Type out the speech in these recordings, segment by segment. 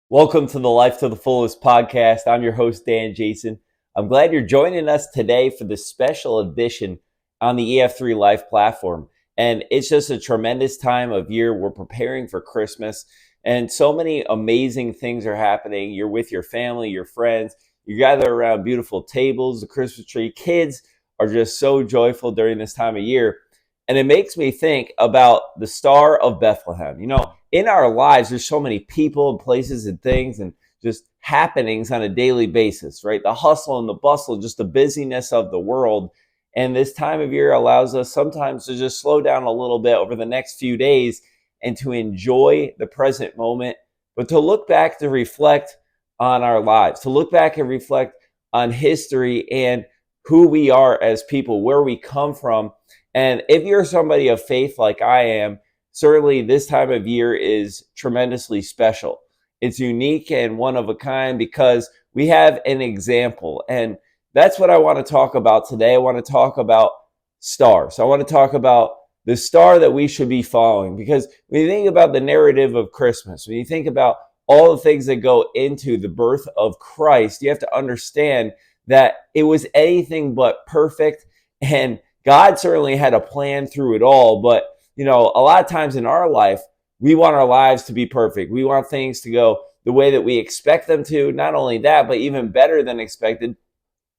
Welcome to the Life to the Fullest podcast. I'm your host, Dan Jason. I'm glad you're joining us today for this special edition on the EF3 Life platform. And it's just a tremendous time of year. We're preparing for Christmas, and so many amazing things are happening. You're with your family, your friends, you gather around beautiful tables, the Christmas tree. Kids are just so joyful during this time of year. And it makes me think about the Star of Bethlehem. In our lives, there's so many people and places and things and just happenings on a daily basis, right? The hustle and the bustle, just the busyness of the world. And this time of year allows us sometimes to just slow down a little bit over the next few days and to enjoy the present moment, but to look back to reflect on our lives, to look back and reflect on history and who we are as people, where we come from. And if you're somebody of faith like I am, certainly this time of year is tremendously special. It's unique and one of a kind because we have an example. And that's what I want to talk about today. I want to talk about stars. I want to talk about the star that we should be following. Because when you think about the narrative of Christmas, when you think about all the things that go into the birth of Christ, you have to understand that it was anything but perfect. And God certainly had a plan through it all. But, a lot of times in our life, we want our lives to be perfect. We want things to go the way that we expect them to. Not only that, but even better than expected.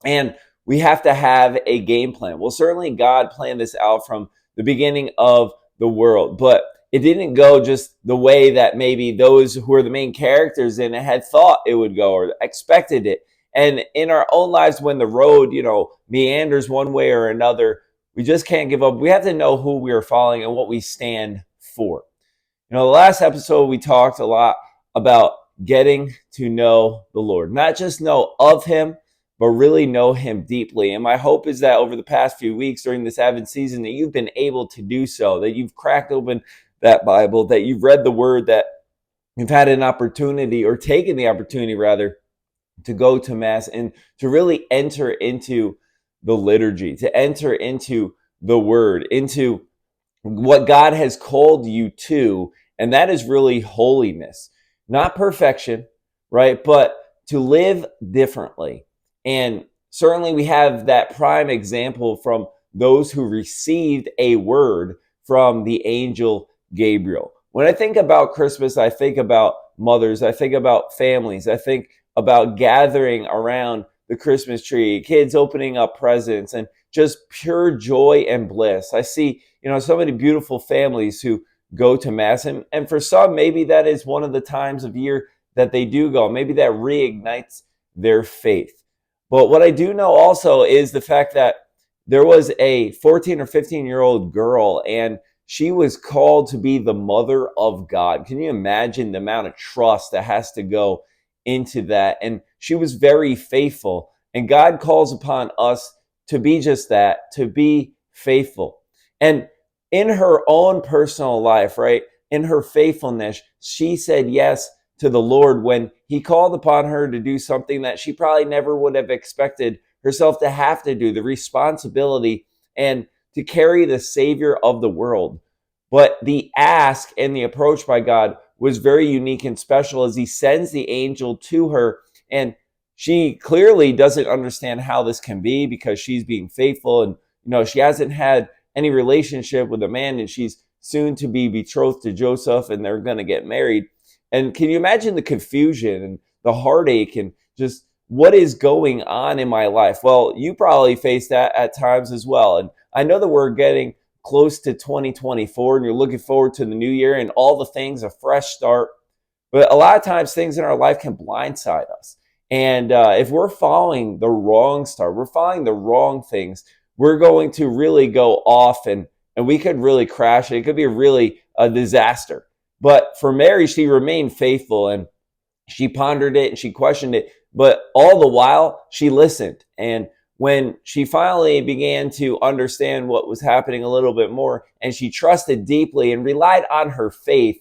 And we have to have a game plan. Well, certainly God planned this out from the beginning of the world, but it didn't go just the way that maybe those who are the main characters in it had thought it would go or expected it. And in our own lives, when the road, meanders one way or another, we just can't give up. We have to know who we are following and what we stand for. The last episode, we talked a lot about getting to know the Lord, not just know of him, but really know him deeply. And my hope is that over the past few weeks during this Advent season, that you've been able to do so, that you've cracked open that Bible, that you've read the word, that you've had an opportunity or taken the opportunity rather to go to Mass and to really enter into the liturgy, to enter into the word, into what God has called you to. And that is really holiness, not perfection, right? But to live differently. And certainly we have that prime example from those who received a word from the angel Gabriel. When I think about Christmas, I think about mothers, I think about families, I think about gathering around the Christmas tree, kids opening up presents, and just pure joy and bliss. I see, so many beautiful families who go to Mass. And for some, maybe that is one of the times of year that they do go. Maybe that reignites their faith. But what I do know also is the fact that there was a 14 or 15-year-old girl, and she was called to be the mother of God. Can you imagine the amount of trust that has to go into that? And she was very faithful. And God calls upon us to be just that, to be faithful. And in her own personal life, right, in her faithfulness, she said yes to the Lord when he called upon her to do something that she probably never would have expected herself to have to do, the responsibility and to carry the Savior of the world. But the ask and the approach by God was very unique and special as he sends the angel to her. And she clearly doesn't understand how this can be because she's being faithful. And, she hasn't had any relationship with a man, and she's soon to be betrothed to Joseph, and they're going to get married. And can you imagine the confusion and the heartache and just what is going on in my life? Well, you probably face that at times as well. And I know that we're getting close to 2024 and you're looking forward to the new year and all the things, a fresh start. But a lot of times things in our life can blindside us. And if we're following the wrong star, we're following the wrong things, we're going to really go off and we could really crash. It could be really a disaster. But for Mary, she remained faithful and she pondered it and she questioned it. But all the while, she listened. And when she finally began to understand what was happening a little bit more, and she trusted deeply and relied on her faith,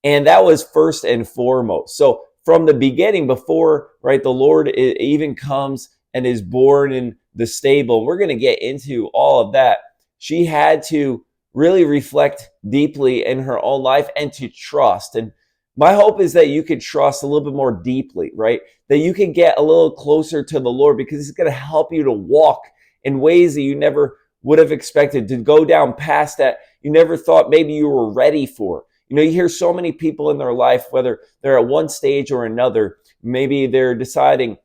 and that was first and foremost. So from the beginning, before, right, the Lord even comes and is born in the stable, we're going to get into all of that. She had to really reflect deeply in her own life and to trust. And my hope is that you could trust a little bit more deeply, right? That you can get a little closer to the Lord, because He's going to help you to walk in ways that you never would have expected, to go down past that you never thought maybe you were ready for. You hear so many people in their life, whether they're at one stage or another, maybe they're deciding,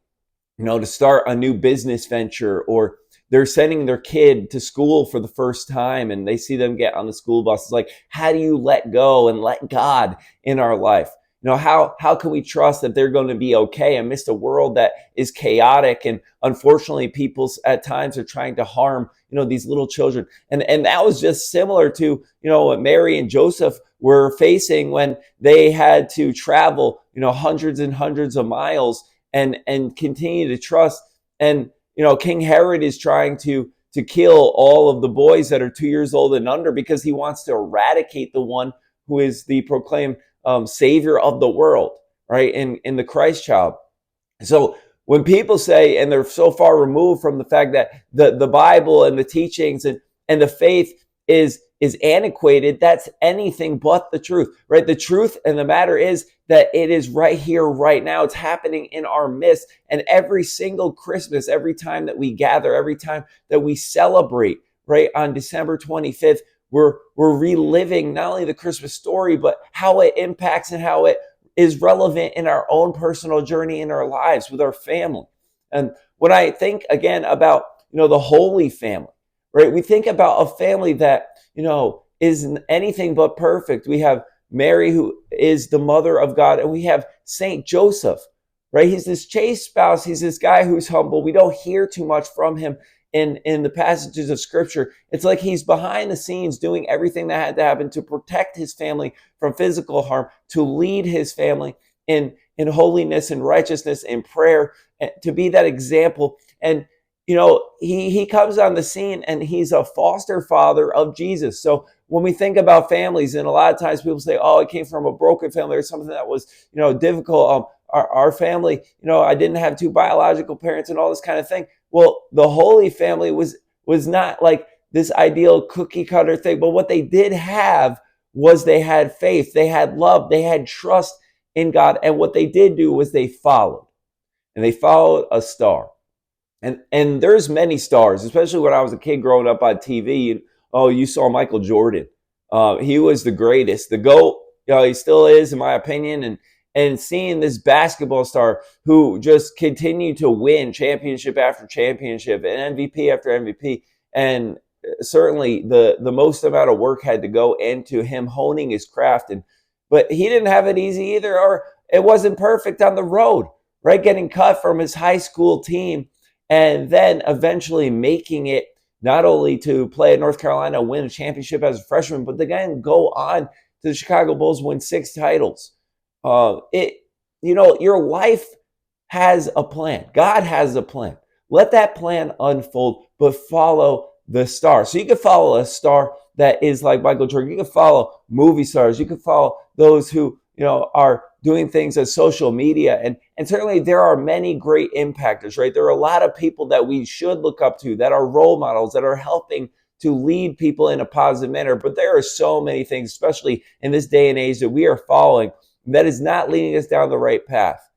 to start a new business venture, or they're sending their kid to school for the first time and they see them get on the school bus. It's like, how do you let go and let God in our life? How can we trust that they're going to be okay amidst a world that is chaotic, and unfortunately people at times are trying to harm these little children? And that was just similar to what Mary and Joseph were facing when they had to travel hundreds and hundreds of miles and continue to trust. And King Herod is trying to kill all of the boys that are 2 years old and under, because he wants to eradicate the one who is the proclaimed savior of the world, right? In the Christ child. So when people say, and they're so far removed from the fact that the Bible and the teachings and the faith is antiquated, that's anything but the truth, right? The truth and the matter is that it is right here, right now. It's happening in our midst. And every single Christmas, every time that we gather, every time that we celebrate, right, on December 25th, we're reliving not only the Christmas story, but how it impacts and how it is relevant in our own personal journey in our lives with our family. And when I think again about, the Holy Family, right? We think about a family that, is anything but perfect. We have Mary, who is the mother of God, and we have Saint Joseph, right? He's this chaste spouse. He's this guy who's humble. We don't hear too much from him in the passages of Scripture. It's like he's behind the scenes doing everything that had to happen to protect his family from physical harm, to lead his family in holiness and righteousness and prayer, and to be that example. And he comes on the scene, and he's a foster father of Jesus. So when we think about families, and a lot of times people say, oh, it came from a broken family or something that was, difficult. Our family, I didn't have two biological parents and all this kind of thing. Well, the Holy Family was not like this ideal cookie cutter thing, but what they did have was they had faith, they had love, they had trust in God. And what they did do was they followed a star. And there's many stars, especially when I was a kid growing up on TV. You saw Michael Jordan. He was the greatest, the GOAT. He still is, in my opinion. And seeing this basketball star who just continued to win championship after championship and MVP after MVP. And certainly the most amount of work had to go into him honing his craft. But he didn't have it easy either, or it wasn't perfect on the road, right? Getting cut from his high school team, and then eventually making it not only to play at North Carolina, win a championship as a freshman, but again go on to the Chicago Bulls, win 6 titles. Your life has a plan. God has a plan. Let that plan unfold, but follow the star. So you can follow a star that is like Michael Jordan. You can follow movie stars. You can follow those who are doing things on social media. And certainly there are many great impactors, right? There are a lot of people that we should look up to, that are role models, that are helping to lead people in a positive manner. But there are so many things, especially in this day and age, that we are following that is not leading us down the right path.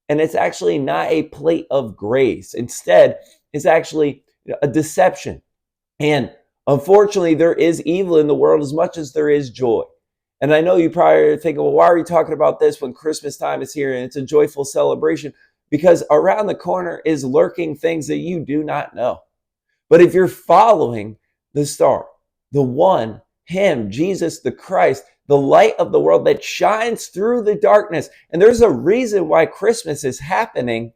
And it's actually not a plate of grace. Instead, it's actually a deception. And unfortunately, there is evil in the world as much as there is joy. And I know you probably are thinking, well, why are we talking about this when Christmas time is here and it's a joyful celebration? Because around the corner is lurking things that you do not know. But if you're following the star, the one, him, Jesus the Christ, the light of the world that shines through the darkness. And there's a reason why Christmas is happening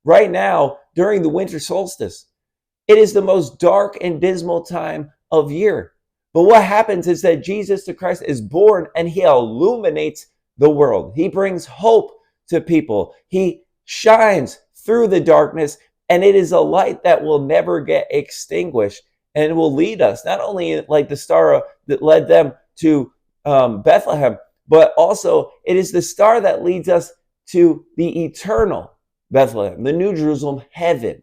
right now during the winter solstice. It is the most dark and dismal time of year. But what happens is that Jesus the Christ is born, and he illuminates the world. He brings hope to people. He shines through the darkness, and it is a light that will never get extinguished, and will lead us, not only like the star that led them to Bethlehem, but also it is the star that leads us to the eternal Bethlehem, the New Jerusalem, heaven.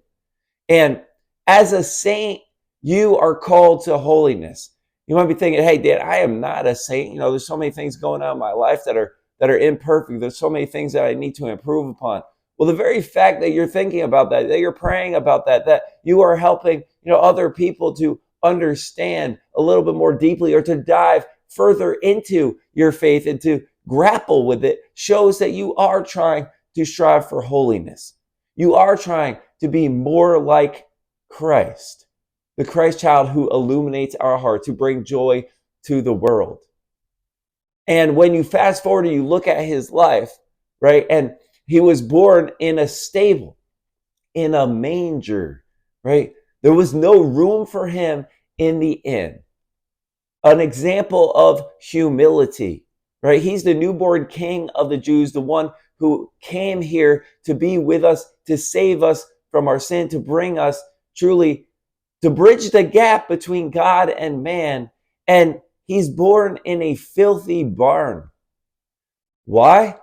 And as a saint, you are called to holiness. You might be thinking, hey, Dad, I am not a saint. There's so many things going on in my life that are that are imperfect. There's so many things that I need to improve upon. Well, the very fact that you're thinking about that, that you're praying about that, that you are helping, other people to understand a little bit more deeply or to dive further into your faith and to grapple with it, shows that you are trying to strive for holiness. You are trying to be more like Christ, the Christ child who illuminates our hearts, who bring joy to the world. And when you fast forward and you look at his life, right, and he was born in a stable, in a manger, right? There was no room for him in the inn. An example of humility, right? He's the newborn king of the Jews, the one who came here to be with us, to save us from our sin, to bring us truly, to bridge the gap between God and man. And he's born in a filthy barn. Why?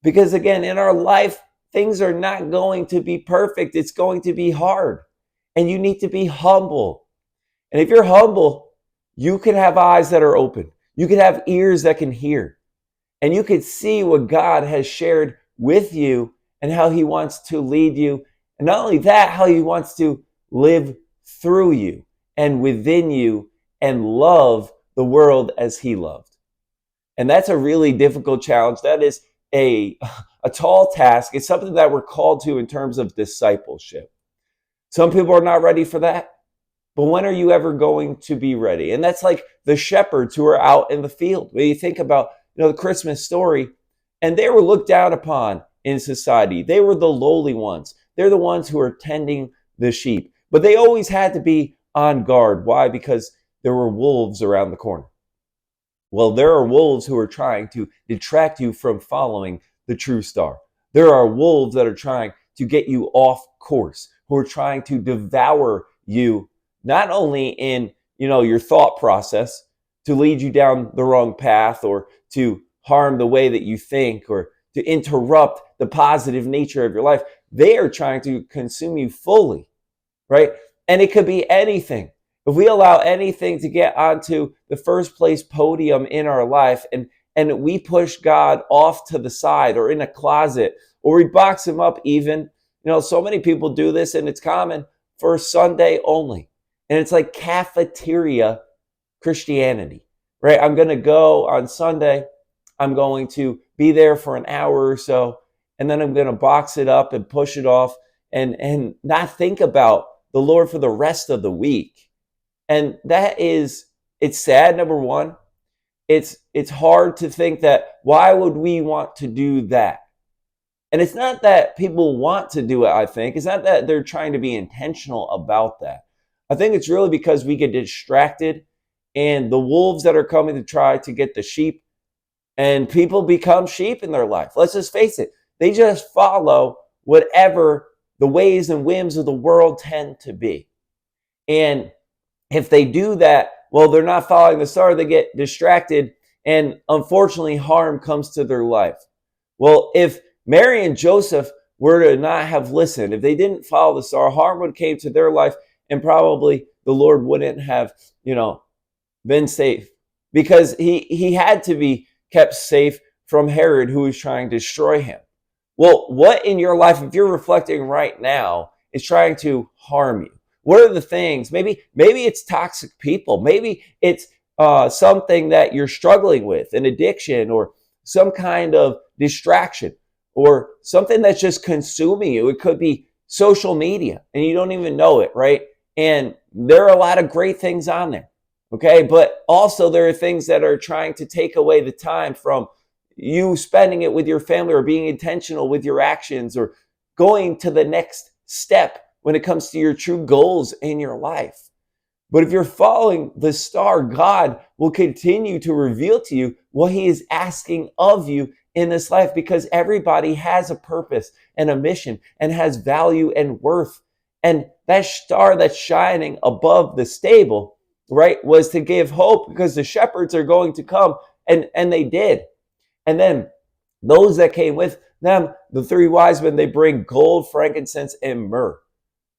Because again, in our life, things are not going to be perfect. It's going to be hard. And you need to be humble. And if you're humble, you can have eyes that are open. You can have ears that can hear. And you can see what God has shared with you and how he wants to lead you. And not only that, how he wants to live through you and within you and love the world as he loved. And that's a really difficult challenge. That is a tall task. It's something that we're called to in terms of discipleship. Some people are not ready for that. But when are you ever going to be ready? And that's like the shepherds who are out in the field. When you think about the Christmas story, and they were looked down upon in society. They were the lowly ones. They're the ones who are tending the sheep. But they always had to be on guard. Why? Because there were wolves around the corner. Well, there are wolves who are trying to detract you from following the true star. There are wolves that are trying to get you off course, who are trying to devour you, not only in your thought process, to lead you down the wrong path or to harm the way that you think or to interrupt the positive nature of your life. They are trying to consume you fully, right? And it could be anything. If we allow anything to get onto the first place podium in our life and we push God off to the side or in a closet or we box him up even, so many people do this and it's common for Sunday only. And it's like cafeteria Christianity, right? I'm going to go on Sunday. I'm going to be there for an hour or so. And then I'm going to box it up and push it off and not think about the Lord for the rest of the week. And it's sad, number one. It's hard to think that, why would we want to do that? And it's not that people want to do it, I think. It's not that they're trying to be intentional about that. I think it's really because we get distracted and the wolves that are coming to try to get the sheep, and people become sheep in their life. Let's just face it. They just follow whatever the ways and whims of the world tend to be. And if they do that, well, they're not following the star. They get distracted and unfortunately harm comes to their life. Well, if Mary and Joseph were to not have listened, if they didn't follow the star, harm would came to their life and probably the Lord wouldn't have, been safe, because he had to be kept safe from Herod, who was trying to destroy him. Well, what in your life, if you're reflecting right now, is trying to harm you? What are the things? Maybe it's toxic people. Maybe it's something that you're struggling with, an addiction or some kind of distraction or something that's just consuming you. It could be social media and you don't even know it, right? And there are a lot of great things on there, okay? But also there are things that are trying to take away the time from you spending it with your family or being intentional with your actions or going to the next step when it comes to your true goals in your life. But if you're following the star, God will continue to reveal to you what he is asking of you in this life, because everybody has a purpose and a mission and has value and worth. And that star that's shining above the stable, right, was to give hope, because the shepherds are going to come, and they did. And then those that came with them, the three wise men, they bring gold, frankincense, and myrrh.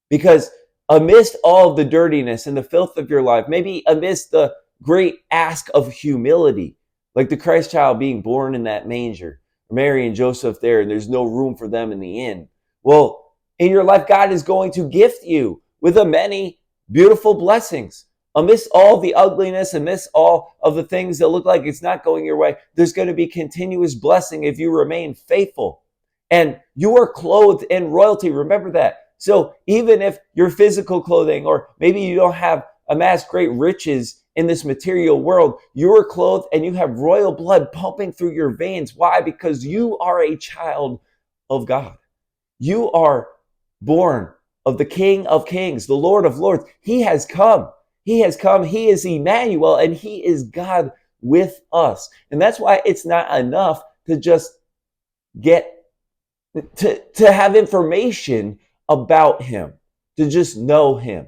Because amidst all of the dirtiness and the filth of your life, maybe amidst the great ask of humility, like the Christ child being born in that manger, Mary and Joseph there, and there's no room for them in the inn. Well, in your life, God is going to gift you with a many beautiful blessings. Amidst all the ugliness, amidst all of the things that look like it's not going your way, there's going to be continuous blessing if you remain faithful. And you are clothed in royalty. Remember that. So even if your physical clothing, or maybe you don't have amassed great riches in this material world, you are clothed and you have royal blood pumping through your veins. Why? Because you are a child of God. You are born of the King of Kings, the Lord of Lords. He has come. He has come. He is Emmanuel, and he is God with us. And that's why it's not enough to just get to have information about him, to just know him.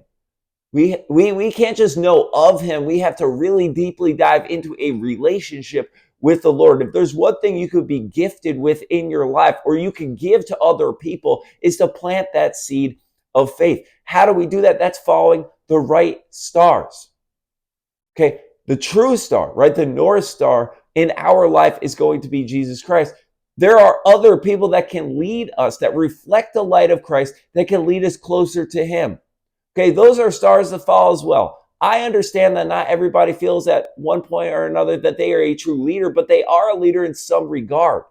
We can't just know of him. We have to really deeply dive into a relationship with the Lord. If there's one thing you could be gifted with in your life, or you can give to other people, is to plant that seed of faith. How do we do that? That's following the right stars. Okay, the true star, right? The North Star in our life is going to be Jesus Christ. There are other people that can lead us, that reflect the light of Christ, that can lead us closer to him. Okay, those are stars to follow as well. I understand that not everybody feels at one point or another that they are a true leader, but they are a leader in some regard.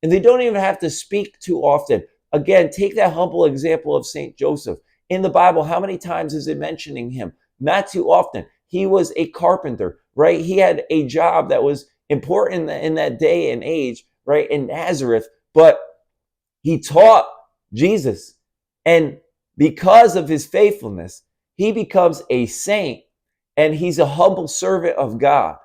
And they don't even have to speak too often. Again, take that humble example of St. Joseph. In the Bible, how many times is it mentioning him? Not too often. He was a carpenter, right? He had a job that was important in that day and age, right, in Nazareth, but he taught Jesus. And because of his faithfulness, he becomes a saint, and he's a humble servant of God.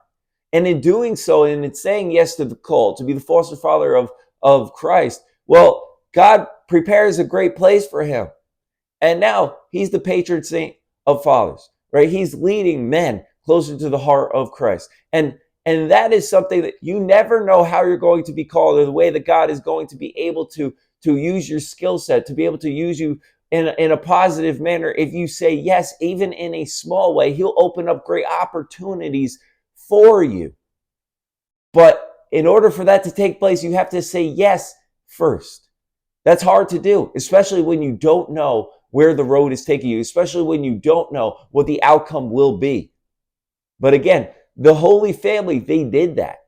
And in doing so, and in saying yes to the call to be the foster father of Christ, well, God prepares a great place for him. And now he's the patron saint of fathers, right? He's leading men closer to the heart of Christ. And that is something that you never know how you're going to be called, or the way that God is going to be able to use your skill set, to be able to use you in a positive manner. If you say yes, even in a small way, he'll open up great opportunities for you. But in order for that to take place, you have to say yes first. That's hard to do, especially when you don't know where the road is taking you, especially when you don't know what the outcome will be. But again, the Holy Family, they did that.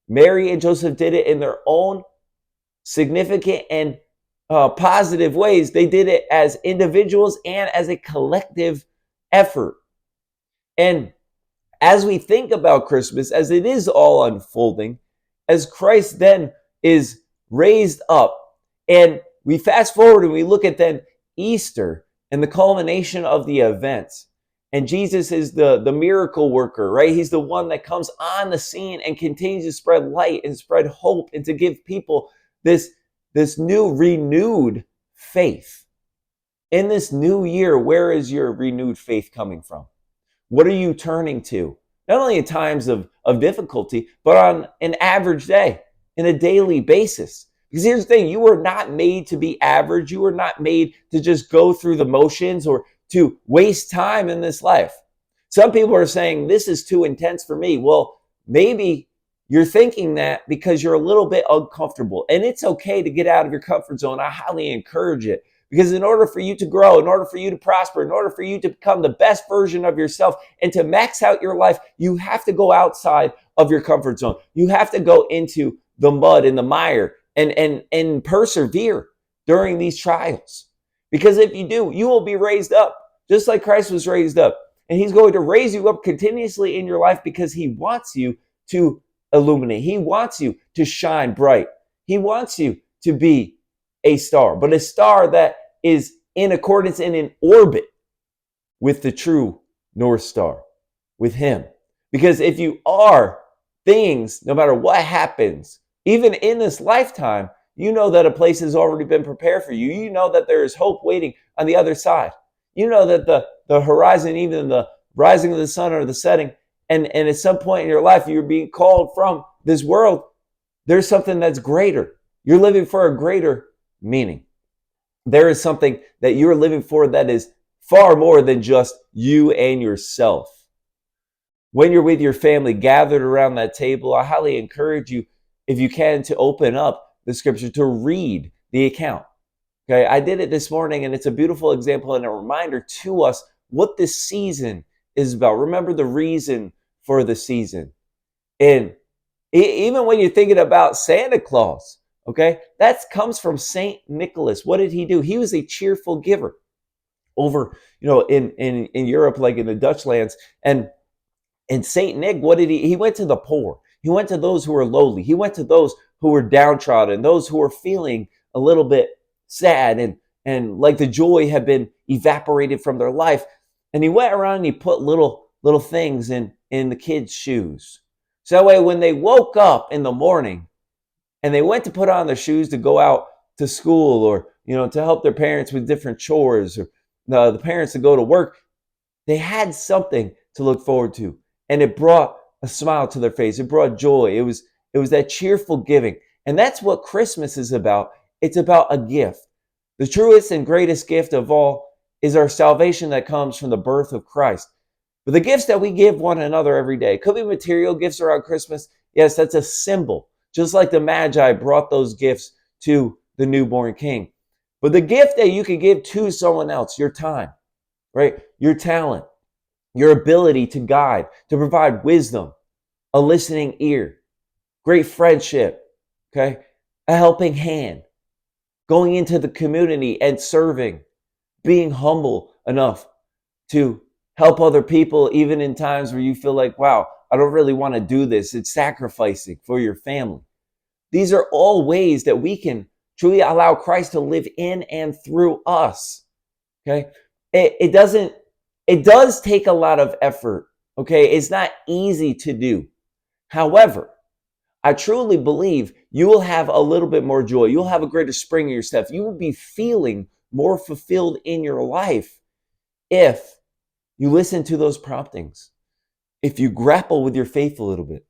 Mary and Joseph did it in their own significant and positive ways. They did it as individuals and as a collective effort. And as we think about Christmas, as it is all unfolding, as Christ then is raised up, and we fast forward and we look at then Easter and the culmination of the events. And Jesus is the miracle worker, right? He's the one that comes on the scene and continues to spread light and spread hope, and to give people this new renewed faith. In this new year, where is your renewed faith coming from? What are you turning to? Not only in times of difficulty, but on an average day, in a daily basis. Because here's the thing, you were not made to be average. You were not made to just go through the motions or to waste time in this life. Some people are saying, this is too intense for me. Well, maybe you're thinking that because you're a little bit uncomfortable. And it's okay to get out of your comfort zone. I highly encourage it. Because in order for you to grow, in order for you to prosper, in order for you to become the best version of yourself and to max out your life, you have to go outside of your comfort zone. You have to go into the mud and the mire and persevere during these trials. Because if you do, you will be raised up just like Christ was raised up. And he's going to raise you up continuously in your life because he wants you to illuminate. He wants you to shine bright. He wants you to be a star, but a star that is in accordance and in orbit with the true North Star, with him. Because if you are things, no matter what happens, even in this lifetime, you know that a place has already been prepared for you. You know that there is hope waiting on the other side. You know that the horizon, even the rising of the sun or the setting, and at some point in your life, you're being called from this world. There's something that's greater. You're living for a greater meaning. There is something that you're living for that is far more than just you and yourself. when you're with your family gathered around that table, I highly encourage you, if you can, to open up the scripture, to read the account. Okay, I did it this morning, and it's a beautiful example and a reminder to us what this season is about. Remember the reason for the season. And even when you're thinking about Santa Claus, okay, that comes from Saint Nicholas. What did he do? He was a cheerful giver over, in Europe, like in the Dutch lands. And Saint Nick, what did he went to the poor. He went to those who were lowly. He went to those who were downtrodden, those who were feeling a little bit sad and like the joy had been evaporated from their life. And he went around and he put little things in the kids' shoes. So that way when they woke up in the morning and they went to put on their shoes to go out to school, or to help their parents with different chores, or the parents to go to work, they had something to look forward to. And it brought a smile to their face. It brought joy. It was that cheerful giving. And that's what Christmas is about. It's about a gift. The truest and greatest gift of all is our salvation that comes from the birth of Christ. But the gifts that we give one another every day, could be material gifts around Christmas. Yes, that's a symbol. Just like the Magi brought those gifts to the newborn king. But the gift that you can give to someone else, your time, right? Your talent, your ability to guide, to provide wisdom, a listening ear, great friendship, okay? A helping hand, going into the community and serving, being humble enough to help other people, even in times where you feel like, wow, I don't really want to do this. It's sacrificing for your family. These are all ways that we can truly allow Christ to live in and through us. Okay. It does take a lot of effort. Okay. It's not easy to do. However, I truly believe you will have a little bit more joy. You'll have a greater spring in your step. You will be feeling more fulfilled in your life if you listen to those promptings, if you grapple with your faith a little bit,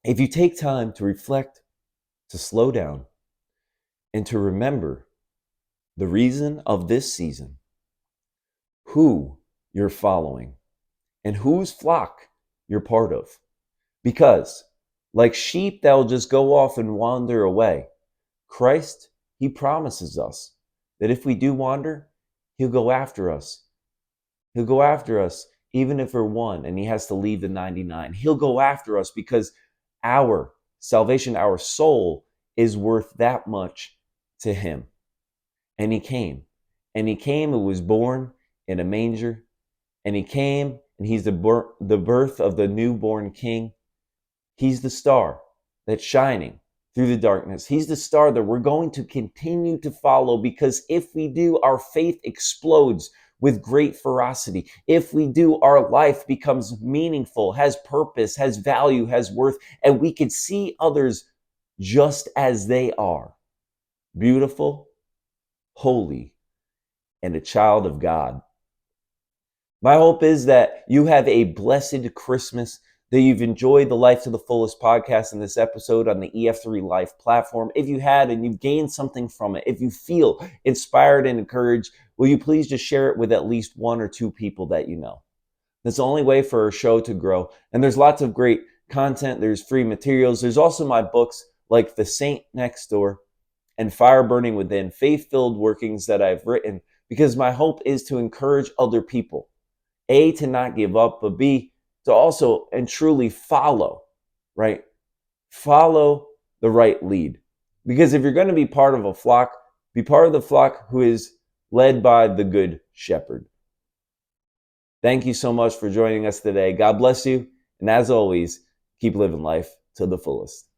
if you take time to reflect, to slow down, and to remember the reason of this season, who you're following, and whose flock you're part of. Because, like sheep that will just go off and wander away, Christ, he promises us that if we do wander, he'll go after us. He'll go after us even if we're one and he has to leave the 99. He'll go after us because our salvation, our soul, is worth that much to him. And he came. And he came and was born in a manger. And he came and he's the birth of the newborn king. He's the star that's shining through the darkness. He's the star that we're going to continue to follow, because if we do, our faith explodes with great ferocity. If we do, our life becomes meaningful, has purpose, has value, has worth, and we can see others just as they are, beautiful, holy, and a child of God. My hope is that you have a blessed Christmas, that you've enjoyed the Life to the Fullest podcast in this episode on the EF3 Life platform. If you had and you've gained something from it, if you feel inspired and encouraged, will you please just share it with at least one or two people that you know? That's the only way for our show to grow. And there's lots of great content. There's free materials. There's also my books like The Saint Next Door and Fire Burning Within, faith-filled workings that I've written, because my hope is to encourage other people, A, to not give up, but B, to also and truly follow, right? Follow the right lead. Because if you're going to be part of a flock, be part of the flock who is led by the good shepherd. Thank you so much for joining us today. God bless you. And as always, keep living life to the fullest.